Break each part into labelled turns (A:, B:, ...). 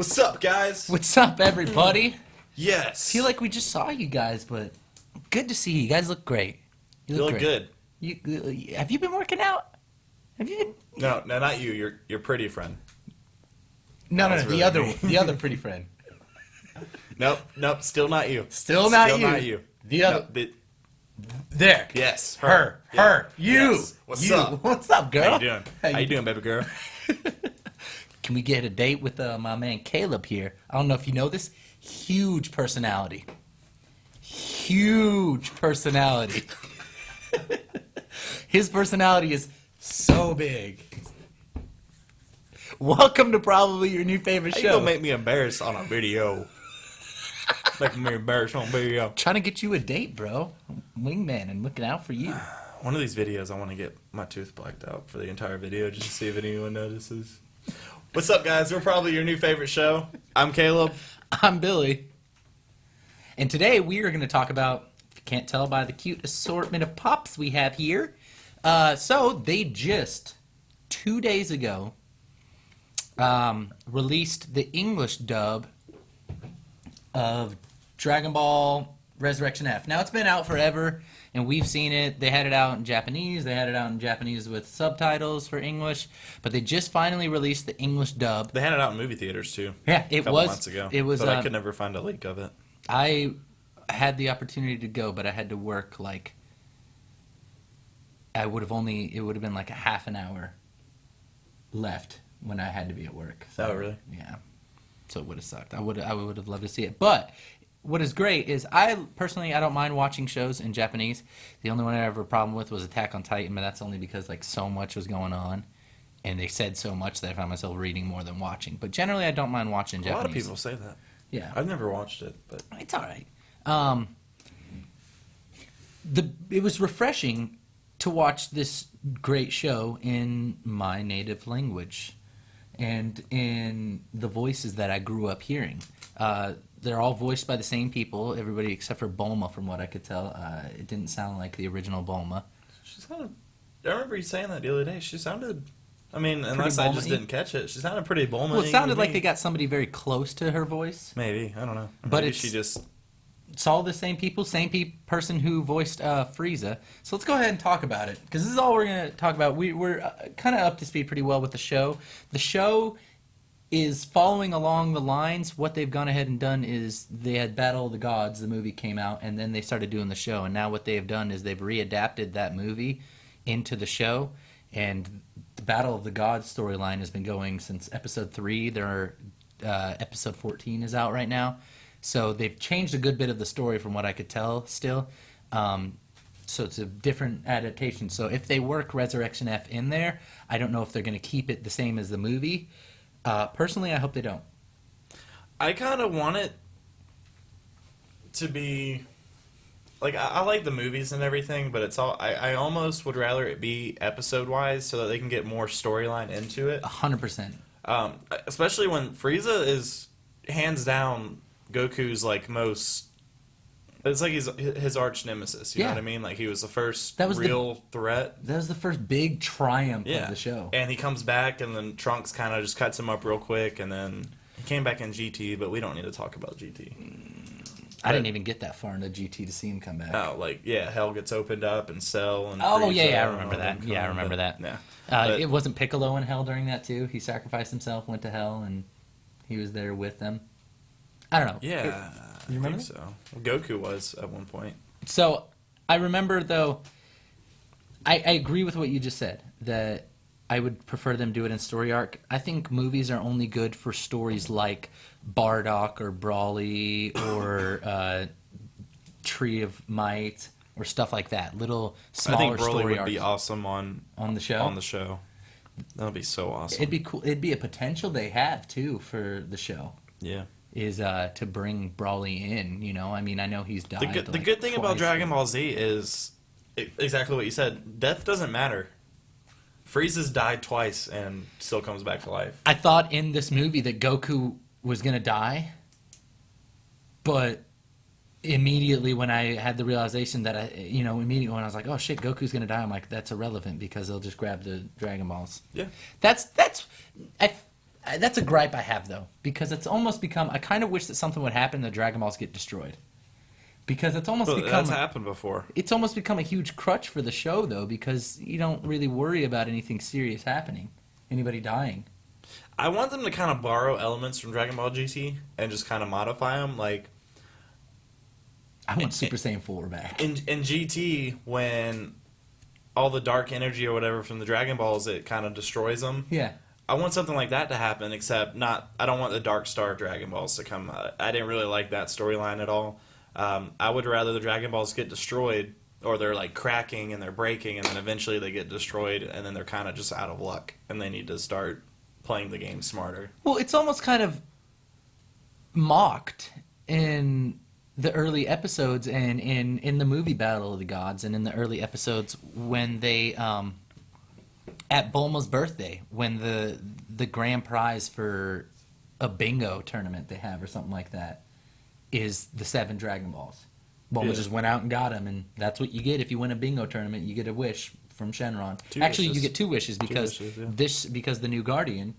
A: What's up, guys?
B: What's up, everybody?
A: Yes.
B: I feel like we just saw you guys, but good to see you. You guys look great.
A: You look good.
B: Have you been working out? Have you been?
A: No, not you. Your pretty friend.
B: No,
A: really
B: the other pretty friend.
A: Nope. Still not you.
B: Still not
A: Not
B: you.
A: you.
B: The other.
A: No,
B: There.
A: yes.
B: Her. You.
A: Yes. What's
B: you.
A: up?
B: What's up, girl?
A: How you doing? How you doing, baby girl?
B: Can we get a date with my man Caleb here? I don't know if you know this. Huge personality. Huge personality. His personality is so big. Welcome to probably your new favorite
A: How
B: show.
A: you gonna make me embarrassed on a video? Making me embarrassed on video.
B: Trying to get you a date, bro. Wingman and looking out for you.
A: One of these videos, I want to get my tooth blacked out for the entire video just to see if anyone notices. What's up, guys? We're probably your new favorite show. I'm Caleb.
B: I'm Billy. And today we are going to talk about, if you can't tell by the cute assortment of pops we have here, so they just, 2 days ago, released the English dub of Dragon Ball Resurrection F. Now, it's been out forever, and we've seen it. They had it out in Japanese. They had it out in Japanese with subtitles for English, but they just finally released the English dub.
A: They had it out in movie theaters, too.
B: Yeah, it
A: a couple
B: was.
A: months ago.
B: It was.
A: But I could never find a link of it.
B: I had the opportunity to go, but I had to work like. It would have been like a half an hour left when I had to be at work. So,
A: Oh, really?
B: Yeah. So it would have sucked. I would have loved to see it. But what is great is I don't mind watching shows in Japanese. The only one I ever had a problem with was Attack on Titan, but that's only because like so much was going on, and they said so much that I found myself reading more than watching. But generally, I don't mind watching Japanese.
A: A lot of people say that.
B: Yeah.
A: I've never watched it, but
B: It's all right. It was refreshing to watch this great show in my native language and in the voices that I grew up hearing. They're all voiced by the same people, everybody except for Bulma, from what I could tell. It didn't sound like the original Bulma.
A: I remember you saying that the other day. She sounded, unless I just didn't catch it, she sounded pretty Bulma.
B: Well, it sounded like they got somebody very close to her voice.
A: Maybe, I don't know.
B: But
A: Maybe she just...
B: It's all the same people, person who voiced Frieza. So let's go ahead and talk about it, because this is all we're going to talk about. We're kind of up to speed pretty well with the show. The show is following along the lines. What they've gone ahead and done is they had Battle of the Gods, the movie came out, and then they started doing the show. And now what they have done is they've readapted that movie into the show. And the Battle of the Gods storyline has been going since episode 3. Episode 14 is out right now. So they've changed a good bit of the story from what I could tell still. So it's a different adaptation. So if they work Resurrection F in there, I don't know if they're going to keep it the same as the movie. Personally, I hope they don't.
A: I kind of want it to be... Like, I like the movies and everything, but it's all... I almost would rather it be episode-wise so that they can get more storyline into it.
B: 100%.
A: Especially when Frieza is hands down Goku's like most. It's like he's his arch nemesis. You know what I mean? Like he was the first real threat.
B: That was the first big triumph of the show.
A: And he comes back, and then Trunks kind of just cuts him up real quick, and then he came back in GT. But we don't need to talk about GT.
B: I didn't even get that far into GT to see him come back.
A: Oh, Hell gets opened up and Cell and.
B: Oh
A: Frieza
B: yeah, I remember that. Yeah, I remember that.
A: Yeah.
B: It wasn't Piccolo in Hell during that too. He sacrificed himself, went to Hell, and he was there with them. I don't know.
A: Yeah,
B: you remember?
A: I think so. Goku was at one point.
B: So I remember though. I agree with what you just said. That I would prefer them do it in story arc. I think movies are only good for stories like Bardock or Brawly or Tree of Might or stuff like that. Little smaller
A: I think Broly
B: story
A: would
B: arcs.
A: be awesome on
B: the show.
A: On the show. That'll be so awesome.
B: It'd be cool. It'd be a potential they have too for the show.
A: Yeah.
B: Is to bring Broly in. You know, I mean, I know he's died.
A: The good thing about Dragon Ball Z is exactly what you said. Death doesn't matter. Frieza's died twice and still comes back to life.
B: I thought in this movie that Goku was gonna die, but immediately when I had the realization that immediately when I was like, oh shit, Goku's gonna die, I'm like, that's irrelevant because they'll just grab the Dragon Balls.
A: Yeah.
B: That's a gripe I have though, because it's almost become. I kind of wish that something would happen, the Dragon Balls get destroyed, because it's almost become.
A: That's happened before.
B: It's almost become a huge crutch for the show though, because you don't really worry about anything serious happening, anybody dying.
A: I want them to kind of borrow elements from Dragon Ball GT and just kind of modify them, like.
B: I want Super Saiyan 4 back.
A: In GT, when all the dark energy or whatever from the Dragon Balls, it kind of destroys them.
B: Yeah.
A: I want something like that to happen, except I don't want the Dark Star Dragon Balls to come. I didn't really like that storyline at all. I would rather the Dragon Balls get destroyed, or they're like cracking and they're breaking, and then eventually they get destroyed, and then they're kind of just out of luck, and they need to start playing the game smarter.
B: Well, it's almost kind of mocked in the early episodes and in the movie Battle of the Gods, and in the early episodes when they at Bulma's birthday, when the grand prize for a bingo tournament they have or something like that is the 7 Dragon Balls. Bulma just went out and got them, and that's what you get if you win a bingo tournament. You get a wish from Shenron. Actually, you get 2 wishes because because the new Guardian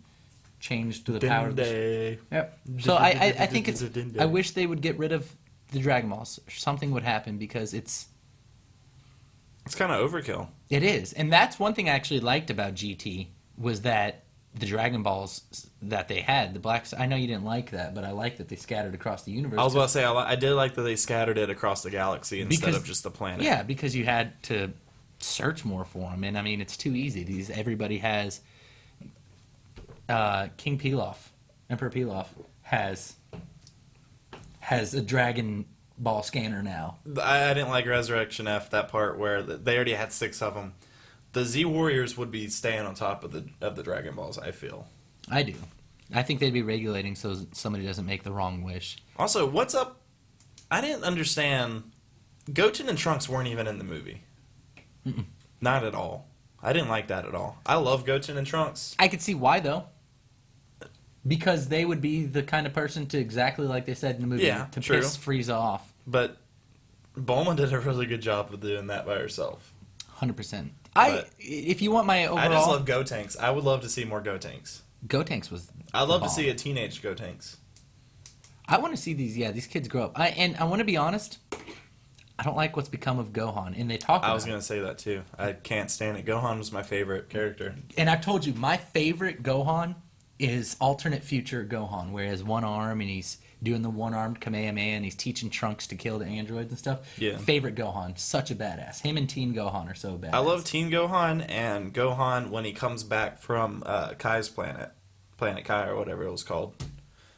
B: changed to the power of the... Yep. So I think it's... I wish they would get rid of the Dragon Balls. Something would happen because it's
A: kind of overkill.
B: It is. And that's one thing I actually liked about GT was that the Dragon Balls that they had, the blacks, I know you didn't like that, but I like that they scattered across the universe.
A: I was about to say, I did like that they scattered it across the galaxy instead of just the planet.
B: Yeah, because you had to search more for them. And I mean, it's too easy. Everybody has... King Pilaf, Emperor Pilaf, has a Dragon Ball scanner now.
A: I didn't like Resurrection F, that part where they already had 6 of them. The Z Warriors would be staying on top of the Dragon Balls, I feel.
B: I do. I think they'd be regulating so somebody doesn't make the wrong wish.
A: Also, what's up? I didn't understand. Goten and Trunks weren't even in the movie.
B: Mm-mm.
A: Not at all. I didn't like that at all. I love Goten and Trunks.
B: I could see why, though. Because they would be the kind of person to, exactly like they said in the movie, to
A: true.
B: piss Frieza off.
A: But Bulma did a really good job of doing that by herself.
B: 100%. If you want my overall...
A: I just love Gotenks. I would love to see more Gotenks.
B: Gotenks was
A: I'd love to see a teenage Gotenks.
B: I want to see these kids grow up. And I want to be honest, I don't like what's become of Gohan. And they talk about it.
A: I was going to say that too. I can't stand it. Gohan was my favorite character.
B: And I've told you, my favorite Gohan is alternate future Gohan, where he has one arm and he's doing the one-armed Kamehameha and he's teaching Trunks to kill the androids and stuff. Yeah. Favorite Gohan. Such a badass. Him and Teen Gohan are so badass.
A: I love Teen Gohan and Gohan when he comes back from Kai's planet. Planet Kai or whatever it was called.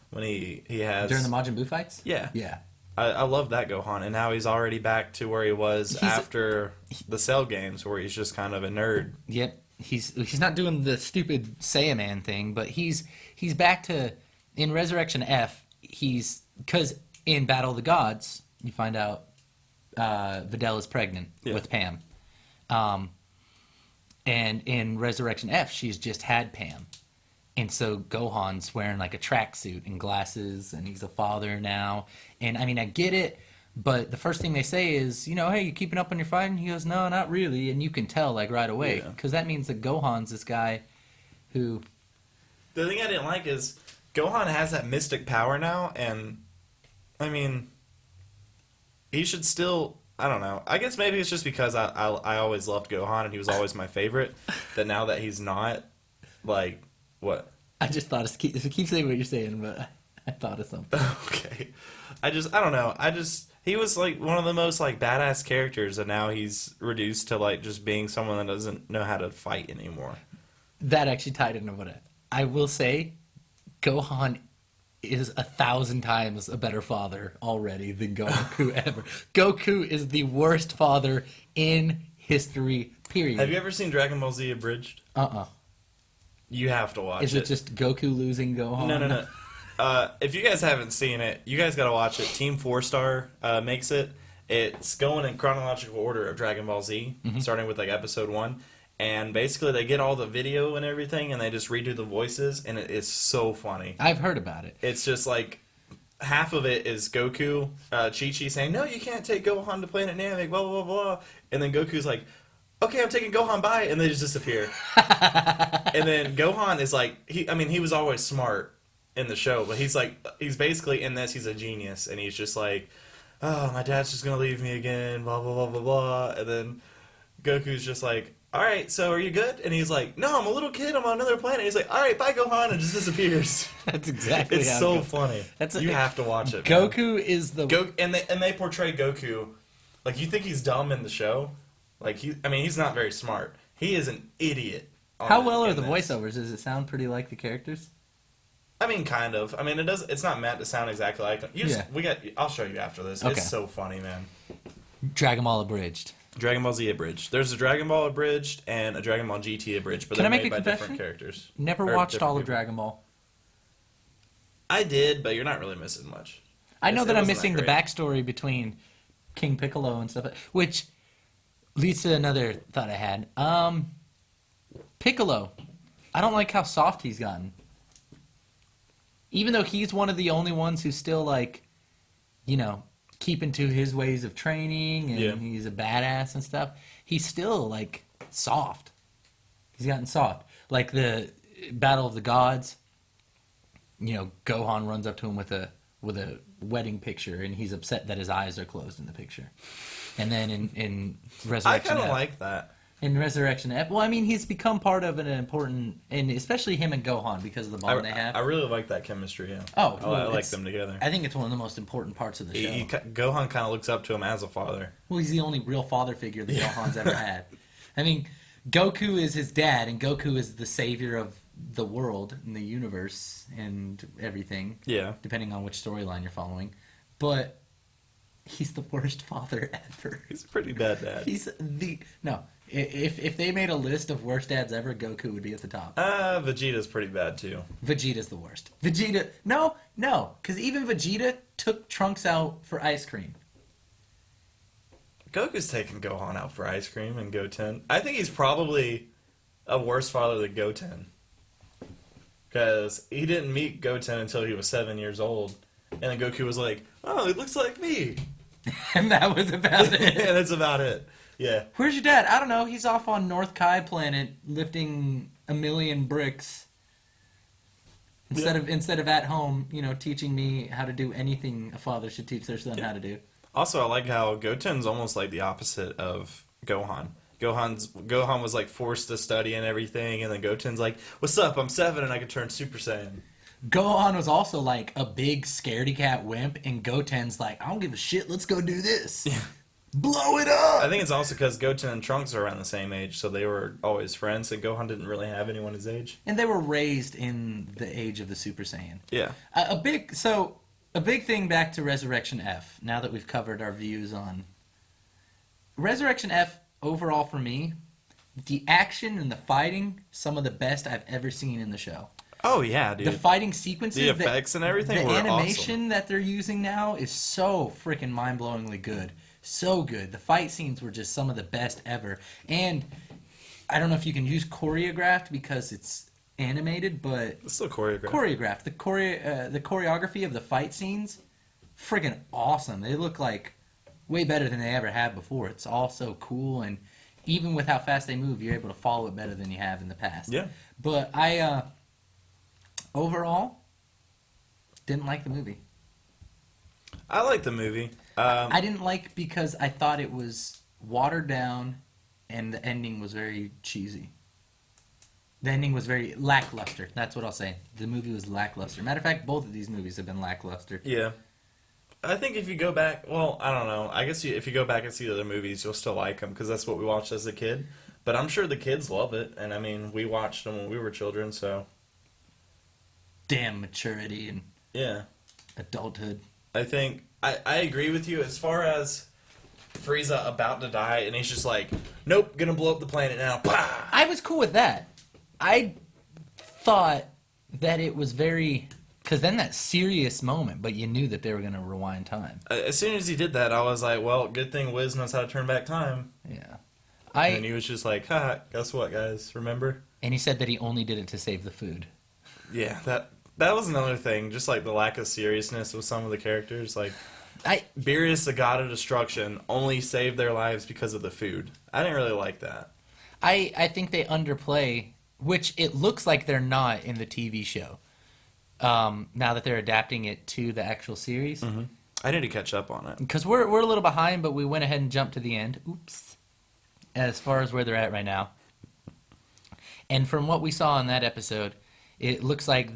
A: When he has...
B: During the Majin Buu fights?
A: Yeah.
B: Yeah.
A: I love that Gohan. And now he's already back to where he was after the Cell games, where he's just kind of a nerd.
B: Yep. He's not doing the stupid Saiyaman thing, but he's back to... In Resurrection F, because in Battle of the Gods, you find out Videl is pregnant with Pam. And in Resurrection F, she's just had Pam. And so Gohan's wearing like a tracksuit and glasses, and he's a father now. And I mean, I get it, but the first thing they say is, hey, you keeping up on your fighting? He goes, no, not really. And you can tell like right away, because that means that Gohan's this guy who...
A: The thing I didn't like is Gohan has that mystic power now, and I mean, he should still... I don't know. I guess maybe it's just because I always loved Gohan, and he was always my favorite, that now that he's not, like... What?
B: I just thought keep saying what you're saying, but I thought of something.
A: Okay. I don't know. He was like one of the most like badass characters, and now he's reduced to like just being someone that doesn't know how to fight anymore.
B: That actually tied into what I will say. Gohan is 1,000 times a better father already than Goku ever. Goku is the worst father in history, period.
A: Have you ever seen Dragon Ball Z abridged?
B: Uh-uh.
A: You have to watch it.
B: Is it just Goku losing Gohan?
A: No. If you guys haven't seen it, you guys got to watch it. Team 4-Star makes it. It's going in chronological order of Dragon Ball Z, starting with like episode 1. And basically they get all the video and everything, and they just redo the voices, and it is so funny.
B: I've heard about it.
A: It's just like, half of it is Goku, Chi-Chi saying, no, you can't take Gohan to Planet Namek, blah, blah, blah, blah. And then Goku's like, okay, I'm taking Gohan, bye, and they just disappear. And then Gohan is like, he was always smart in the show, but he's basically in this, he's a genius, and he's just like, oh, my dad's just gonna leave me again, blah, blah, blah, blah, blah. And then Goku's just like, all right, so are you good? And he's like, no, I'm a little kid, I'm on another planet. He's like, all right, bye, Gohan, and just disappears.
B: That's exactly
A: it's
B: how
A: so
B: it goes.
A: funny.
B: You
A: have to watch it.
B: Goku is the...
A: And they portray Goku, like, you think he's dumb in the show? Like, he's not very smart. He is an idiot.
B: How well are the voiceovers? Does it sound pretty like the characters?
A: I mean, kind of. I mean, it's not meant to sound exactly like them. I'll show you after this.
B: Okay.
A: It's so funny, man.
B: Dragon Ball Abridged.
A: Dragon Ball Z Abridged. There's a Dragon Ball Abridged and a Dragon Ball GT Abridged, but
B: Can
A: they're
B: I make
A: made
B: a
A: by
B: confession?
A: different characters.
B: Never
A: Or
B: watched
A: different
B: all of
A: people.
B: Dragon Ball.
A: I did, but you're not really missing much.
B: I know that I'm
A: wasn't
B: missing the
A: great.
B: backstory between King Piccolo and stuff, which leads to another thought I had. Piccolo, I don't like how soft he's gotten. Even though he's one of the only ones who's still like, keeping to his ways of training and he's a badass and stuff, he's still like soft. He's gotten soft. Like the Battle of the Gods, Gohan runs up to him with a wedding picture, and he's upset that his eyes are closed in the picture. And then in Resurrection
A: I kind of
B: F,
A: like that.
B: in Resurrection F, well, I mean, he's become part of an important, and especially him and Gohan because of the bond they have.
A: I really like that chemistry, yeah.
B: Oh,
A: I like them together.
B: I think it's one of the most important parts of the show.
A: Gohan kind of looks up to him as a father.
B: Well, he's the only real father figure that Gohan's ever had. I mean, Goku is his dad, and Goku is the savior of the world and the universe and everything.
A: Yeah.
B: Depending on which storyline you're following. But he's the worst father ever.
A: He's a pretty bad dad.
B: If they made a list of worst dads ever, Goku would be at the top.
A: Vegeta's pretty bad, too.
B: Vegeta's the worst. No, because even Vegeta took Trunks out for ice cream.
A: Goku's taking Gohan out for ice cream and Goten. I think he's probably a worse father than Goten. Because he didn't meet Goten until he was 7 years old. And then Goku was like, oh, he looks like me.
B: And that was about it.
A: And that's about it. Yeah.
B: Where's your dad? I don't know. He's off on North Kai planet lifting 1,000,000 bricks. Instead of at home, teaching me how to do anything a father should teach their son how to do.
A: Also, I like how Goten's almost like the opposite of Gohan. Gohan was like forced to study and everything, and then Goten's like, "What's up? I'm 7 and I can turn Super Saiyan."
B: Gohan was also like a big scaredy cat wimp, and Goten's like, "I don't give a shit. Let's go do this. Blow it up."
A: I think it's also because Goten and Trunks are around the same age, so they were always friends, and Gohan didn't really have anyone his age.
B: And they were raised in the age of the Super Saiyan.
A: Yeah.
B: A big thing back to Resurrection F, now that we've covered our views on Resurrection F, overall for me, the action and the fighting, some of the best I've ever seen in the show.
A: Oh, yeah, dude.
B: The fighting sequences,
A: the effects and everything
B: the
A: were
B: animation
A: awesome.
B: that they're using now is so freaking mind-blowingly good. So good. The fight scenes were just some of the best ever. And I don't know if you can use choreographed because it's animated, but
A: It's still choreographed.
B: choreographed. The choreography of the fight scenes, friggin' awesome. They look like way better than they ever have before. It's all so cool, and even with how fast they move, you're able to follow it better than you have in the past.
A: Yeah.
B: But I overall didn't like the movie.
A: I like the movie.
B: I didn't like because I thought it was watered down, and the ending was very cheesy. The ending was very lackluster. That's what I'll say. The movie was lackluster. Matter of fact, both of these movies have been lackluster.
A: Yeah. I think if you go back, well, I don't know. I guess if you go back and see the other movies, you'll still like them because that's what we watched as a kid. But I'm sure the kids love it, and I mean, we watched them when we were children, so
B: Damn maturity and
A: yeah.
B: adulthood.
A: I think I agree with you as far as Frieza about to die, and he's just like, nope, gonna blow up the planet now. Bah!
B: I was cool with that. I thought that it was very... Because then that serious moment, but you knew that they were going to rewind time.
A: As soon as he did that, I was like, well, good thing Wiz knows how to turn back time.
B: Yeah.
A: And he was just like, haha, guess what, guys? Remember?
B: And he said that he only did it to save the food.
A: Yeah, that was another thing. Just like the lack of seriousness with some of the characters. Like, Beerus, the god of destruction, only saved their lives because of the food. I didn't really like that.
B: I think they underplay, which it looks like they're not in the TV show. Now that they're adapting it to the actual series.
A: Mm-hmm. I need to catch up on it.
B: Because we're a little behind, but we went ahead and jumped to the end. Oops. As far as where they're at right now. And from what we saw in that episode, it looks like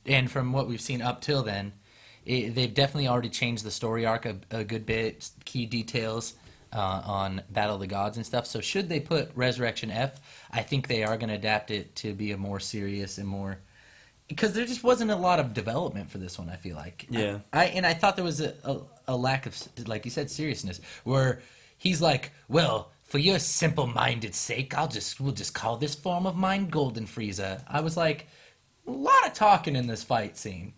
B: and from what we've seen up till then, they've definitely already changed the story arc a good bit, key details on Battle of the Gods and stuff. So should they put Resurrection F, I think they are going to adapt it to be a more serious and more... Because there just wasn't a lot of development for this one, I feel like.
A: Yeah.
B: I thought there was a lack of, like you said, seriousness. Where he's like, well, for your simple-minded sake, we'll just call this form of mind Golden Frieza. I was like, a lot of talking in this fight scene.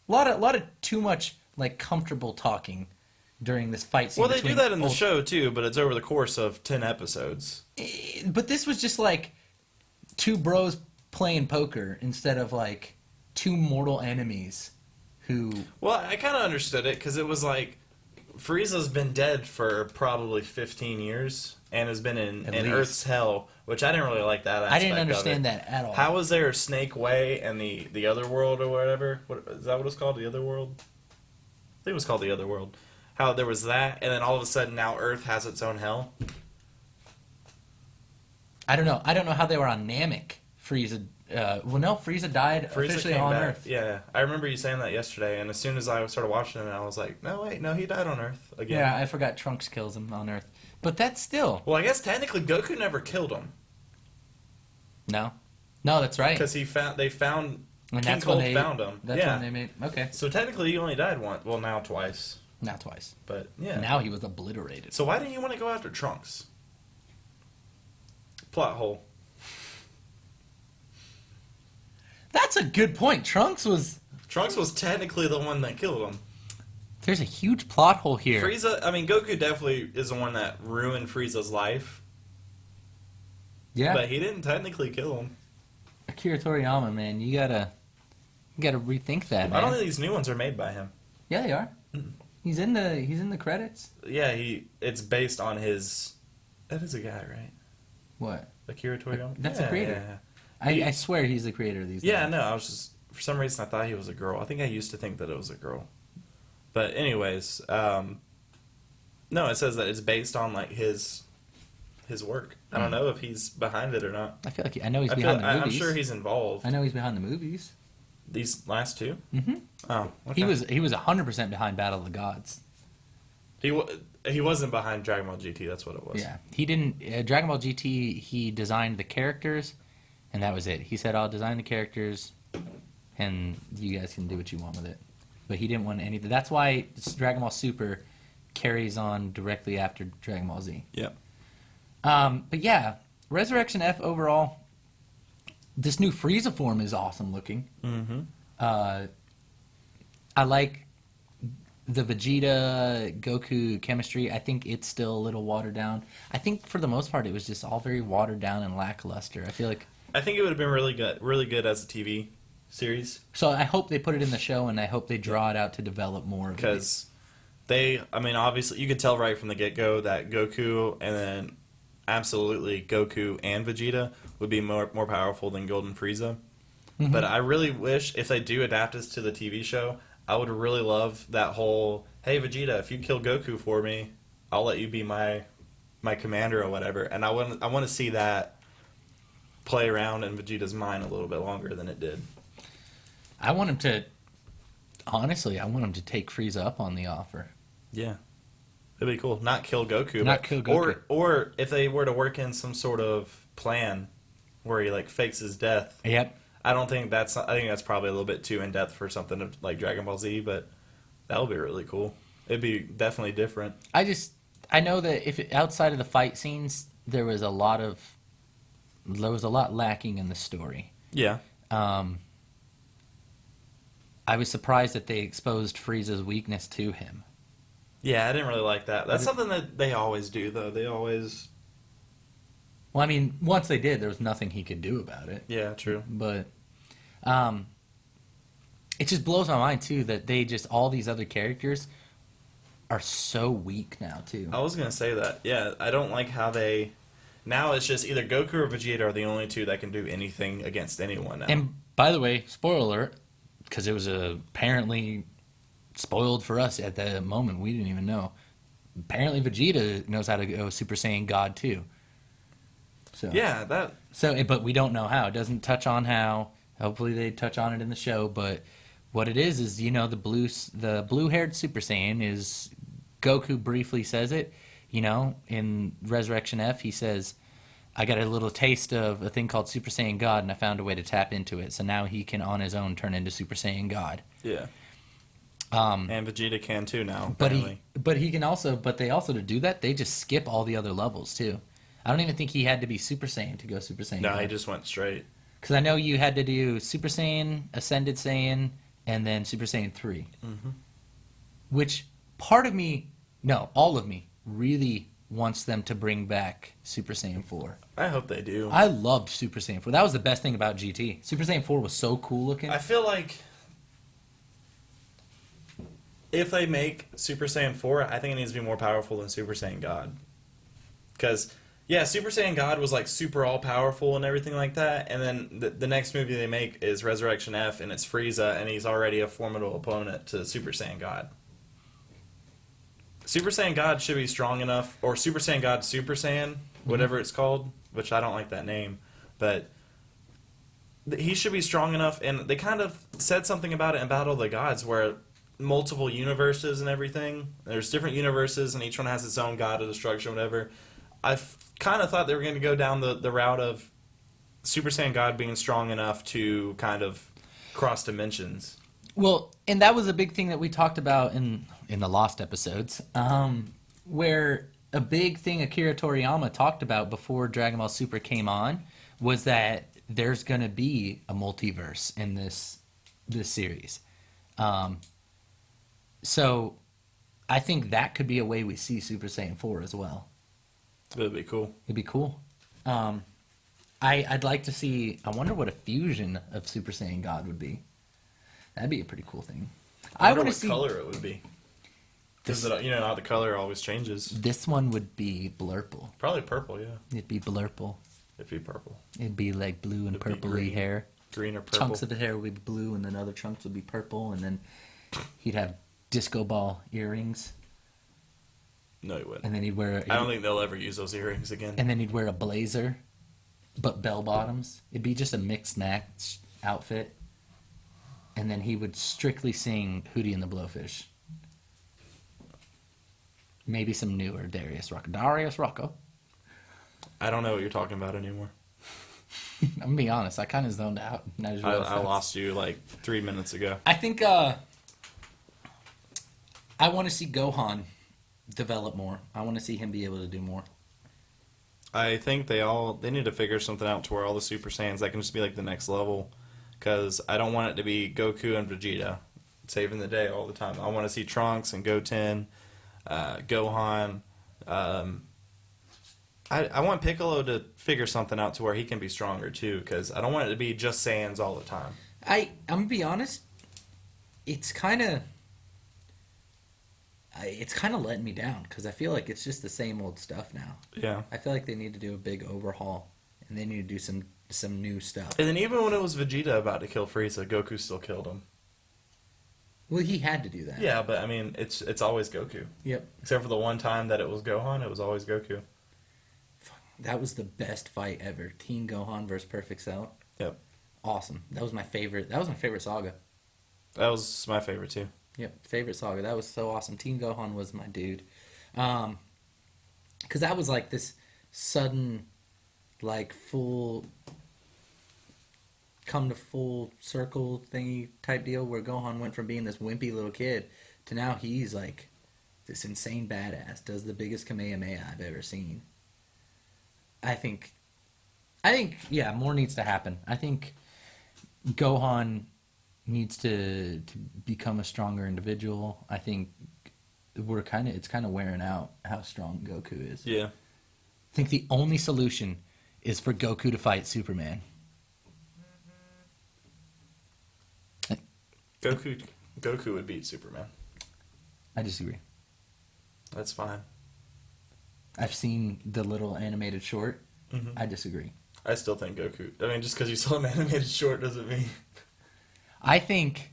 B: A lot of too much, like, comfortable talking during this fight scene.
A: Well, they do that in the show, too, but it's over the course of 10 episodes.
B: But this was just, like, two bros playing poker instead of like two mortal enemies who...
A: Well, I kind of understood it because it was like Frieza's been dead for probably 15 years and has been in Earth's hell, which I didn't really like that aspect.
B: I didn't understand that at all.
A: How was there Snake Way and the other world or whatever? Is that what it's called? The other world? I think it was called the other world. How there was that, and then all of a sudden now Earth has its own hell?
B: I don't know. I don't know how they were on Namek. Frieza, Frieza died officially on
A: back.
B: Earth.
A: Yeah, I remember you saying that yesterday, and as soon as I started watching it, I was like, no, he died on Earth again.
B: Yeah, I forgot Trunks kills him on Earth. But that's still...
A: Well, I guess technically Goku never killed him.
B: No, that's right.
A: Because they found...
B: And
A: King Cold found him.
B: That's when they made... Okay.
A: So technically he only died once. Well, now twice.
B: Now twice.
A: But, yeah.
B: Now he was obliterated.
A: So why didn't you want to go after Trunks? Plot hole.
B: That's a good point. Trunks was
A: technically the one that killed him.
B: There's a huge plot hole here.
A: Goku definitely is the one that ruined Frieza's life.
B: Yeah.
A: But he didn't technically kill him.
B: Akira Toriyama, man, you gotta rethink that, man.
A: I don't think these new ones are made by him.
B: Yeah, they are.
A: Mm.
B: He's in the credits.
A: Yeah, it's based on his... That is a guy, right?
B: What?
A: Akira Toriyama?
B: That's the creator.
A: Yeah.
B: I swear he's the creator of these.
A: Yeah, no, I was just... For some reason, I thought he was a girl. I think I used to think that it was a girl. But anyways, no, it says that it's based on, like, his work. I don't know if he's behind it or not.
B: I feel like I know he's behind the movies.
A: I'm sure he's involved.
B: I know he's behind the movies.
A: These last two?
B: Mm-hmm.
A: Oh, okay.
B: He was 100% behind Battle of the Gods.
A: He wasn't behind Dragon Ball GT. That's what it was.
B: Yeah, he didn't. Dragon Ball GT. He designed the characters, and that was it. He said, "I'll design the characters, and you guys can do what you want with it." But he didn't want anything. That's why Dragon Ball Super carries on directly after Dragon Ball Z.
A: Yep.
B: But yeah, Resurrection F overall, this new Frieza form is awesome looking.
A: Mm-hmm.
B: I like the Vegeta Goku chemistry. I think it's still a little watered down. I think for the most part it was just all very watered down and lackluster. I feel like
A: I think it would have been really good as a TV series.
B: So I hope they put it in the show, and I hope they draw it out to develop more of it.
A: Because obviously you could tell right from the get-go that Goku and then absolutely Goku and Vegeta would be more powerful than Golden Frieza. Mm-hmm. But I really wish if they do adapt this to the TV show, I would really love that whole, hey Vegeta, if you kill Goku for me, I'll let you be my commander or whatever. And I want to see that play around in Vegeta's mind a little bit longer than it did.
B: I want him to take Frieza up on the offer.
A: Yeah. It'd be cool. Not kill Goku.
B: Kill Goku.
A: Or if they were to work in some sort of plan where he like fakes his death.
B: Yep.
A: I think that's probably a little bit too in depth for something like Dragon Ball Z, but that would be really cool. It'd be definitely different.
B: I know that outside of the fight scenes, there was a lot lacking in the story.
A: Yeah.
B: I was surprised that they exposed Frieza's weakness to him.
A: Yeah, I didn't really like that. That's something that they always do, though. They always...
B: Well, I mean, once they did, there was nothing he could do about it.
A: Yeah, true.
B: But it just blows my mind, too, that they just, all these other characters are so weak now, too.
A: I was going to say that. Yeah, I don't like how they... Now it's just either Goku or Vegeta are the only two that can do anything against anyone now.
B: And, by the way, spoiler alert, because it was apparently spoiled for us at the moment. We didn't even know. Apparently Vegeta knows how to go Super Saiyan God, too. So,
A: yeah, that...
B: but we don't know how. It doesn't touch on how. Hopefully they touch on it in the show, but what it is, you know, the blue-haired Super Saiyan is... Goku briefly says it, you know, in Resurrection F, he says, I got a little taste of a thing called Super Saiyan God, and I found a way to tap into it. So now he can, on his own, turn into Super Saiyan God.
A: Yeah. And Vegeta can too now.
B: But he can also, but they also, to do that, they just skip all the other levels too. I don't even think he had to be Super Saiyan to go Super Saiyan.
A: No, he just went straight.
B: Because I know you had to do Super Saiyan, Ascended Saiyan, and then Super Saiyan 3. Mm-hmm. Which part of me, no, all of me, really wants them to bring back Super Saiyan 4.
A: I hope they do.
B: I loved Super Saiyan 4. That was the best thing about GT. Super Saiyan 4 was so cool looking.
A: I feel like if they make Super Saiyan 4, I think it needs to be more powerful than Super Saiyan God. Because, yeah, Super Saiyan God was like super all-powerful and everything like that, and then the next movie they make is Resurrection F, and it's Frieza, and he's already a formidable opponent to Super Saiyan God. Super Saiyan God should be strong enough, or Super Saiyan God Super Saiyan, whatever it's called, which I don't like that name, but he should be strong enough, and they kind of said something about it in Battle of the Gods, where multiple universes and everything, there's different universes, and each one has its own god of destruction, whatever. I kind of thought they were going to go down the route of Super Saiyan God being strong enough to kind of cross dimensions.
B: Well, and that was a big thing that we talked about in the Lost episodes, where a big thing Akira Toriyama talked about before Dragon Ball Super came on was that there's going to be a multiverse in this series. So I think that could be a way we see Super Saiyan 4 as well.
A: That'd be cool.
B: It'd be cool. I'd like to see... I wonder what a fusion of Super Saiyan God would be. That'd be a pretty cool thing.
A: I wonder what color it would be. Because you know how the color always changes.
B: This one would be blurple.
A: Probably purple, yeah.
B: It'd be blurple.
A: It'd be purple.
B: It'd be like blue and purpley hair.
A: Green or purple.
B: Chunks of the hair would be blue, and then other chunks would be purple, and then he'd have disco ball earrings.
A: No, he wouldn't.
B: And then he'd wear...
A: I don't think they'll ever use those earrings again.
B: And then he'd wear a blazer, but bell bottoms. It'd be just a mixed match outfit. And then he would strictly sing Hootie and the Blowfish. Maybe some newer Darius Rocco.
A: I don't know what you're talking about anymore.
B: I'm going to be honest. I kind of zoned out. And
A: I lost you like 3 minutes ago.
B: I think I want to see Gohan develop more. I want to see him be able to do more.
A: I think they need to figure something out to where all the Super Saiyans, that can just be like the next level. Because I don't want it to be Goku and Vegeta saving the day all the time. I want to see Trunks and Goten, Gohan. I want Piccolo to figure something out to where he can be stronger too. Because I don't want it to be just Saiyans all the time.
B: I'm going to be honest. It's kind of letting me down. Because I feel like it's just the same old stuff now.
A: Yeah.
B: I feel like they need to do a big overhaul. And they need to do some new stuff.
A: And then even when it was Vegeta about to kill Frieza, Goku still killed him.
B: Well, he had to do that.
A: Yeah, but I mean, it's always Goku.
B: Yep.
A: Except for the one time that it was Gohan, it was always Goku.
B: That was the best fight ever. Teen Gohan versus Perfect Cell.
A: Yep.
B: Awesome. That was my favorite. That was my favorite saga.
A: That was my favorite too.
B: Yep, favorite saga. That was so awesome. Teen Gohan was my dude. Because that was like this sudden, like full... come to full circle thingy type deal where Gohan went from being this wimpy little kid to now he's like this insane badass, does the biggest Kamehameha I've ever seen. I think yeah, more needs to happen. I think Gohan needs to become a stronger individual. I think it's kind of wearing out how strong Goku is.
A: Yeah.
B: I think the only solution is for Goku to fight Superman.
A: Goku would beat Superman.
B: I disagree.
A: That's fine.
B: I've seen the little animated short.
A: Mm-hmm.
B: I disagree.
A: I still think Goku. I mean, just because you saw an animated short doesn't mean.
B: I think.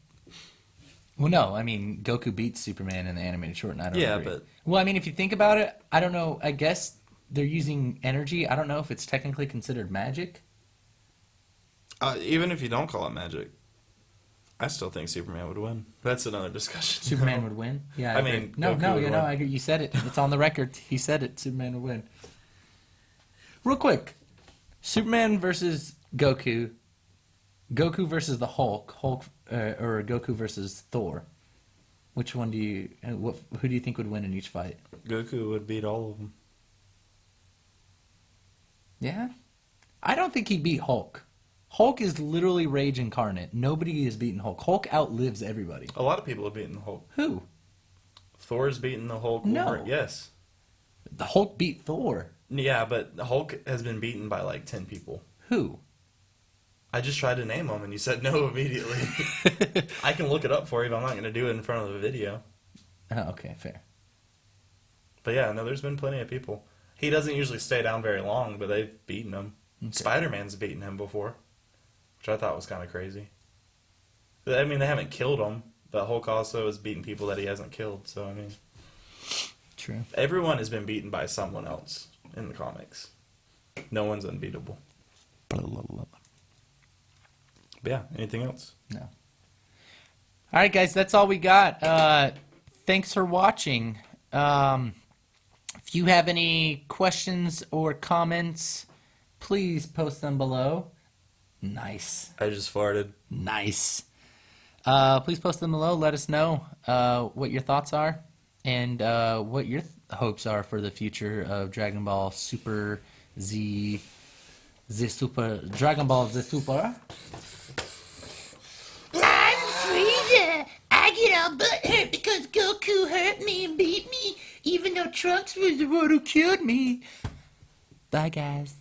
B: Well, no. I mean, Goku beats Superman in the animated short, and I don't agree.
A: But.
B: Well, I mean, if you think about it, I don't know. I guess they're using energy. I don't know if it's technically considered magic.
A: Even if you don't call it magic, I still think Superman would win. That's another discussion.
B: Superman would win? Yeah.
A: I mean,
B: no,
A: Goku would win.
B: I agree. You said it. It's on the record. He said it. Superman would win. Real quick. Superman versus Goku. Goku versus the Hulk. Or Goku versus Thor. Which one do you... Who do you think would win in each fight?
A: Goku would beat all of them.
B: Yeah? I don't think he'd beat Hulk. Hulk is literally rage incarnate. Nobody has beaten Hulk. Hulk outlives everybody.
A: A lot of people have beaten the Hulk.
B: Who?
A: Thor's beaten the Hulk.
B: No.
A: Yes.
B: The Hulk beat Thor.
A: Yeah, but the Hulk has been beaten by like 10 people.
B: Who?
A: I just tried to name them and you said no immediately. I can look it up for you, but I'm not going to do it in front of the video.
B: Oh, okay, fair.
A: But yeah, no, there's been plenty of people. He doesn't usually stay down very long, but they've beaten him. Okay. Spider-Man's beaten him before, which I thought was kind of crazy. I mean, they haven't killed him, but Hulk also has beaten people that he hasn't killed, so I mean...
B: True.
A: Everyone has been beaten by someone else in the comics. No one's unbeatable. But yeah, anything else?
B: No. All right, guys, that's all we got. Thanks for watching. If you have any questions or comments, please post them below. Nice.
A: I just farted.
B: Nice. Please post them below. Let us know what your thoughts are and what your hopes are for the future of Dragon Ball Super Z Super. Dragon Ball Z Super.
C: I'm Frieza. I get all butthurt because Goku hurt me and beat me, even though Trunks was the one who killed me.
B: Bye, guys.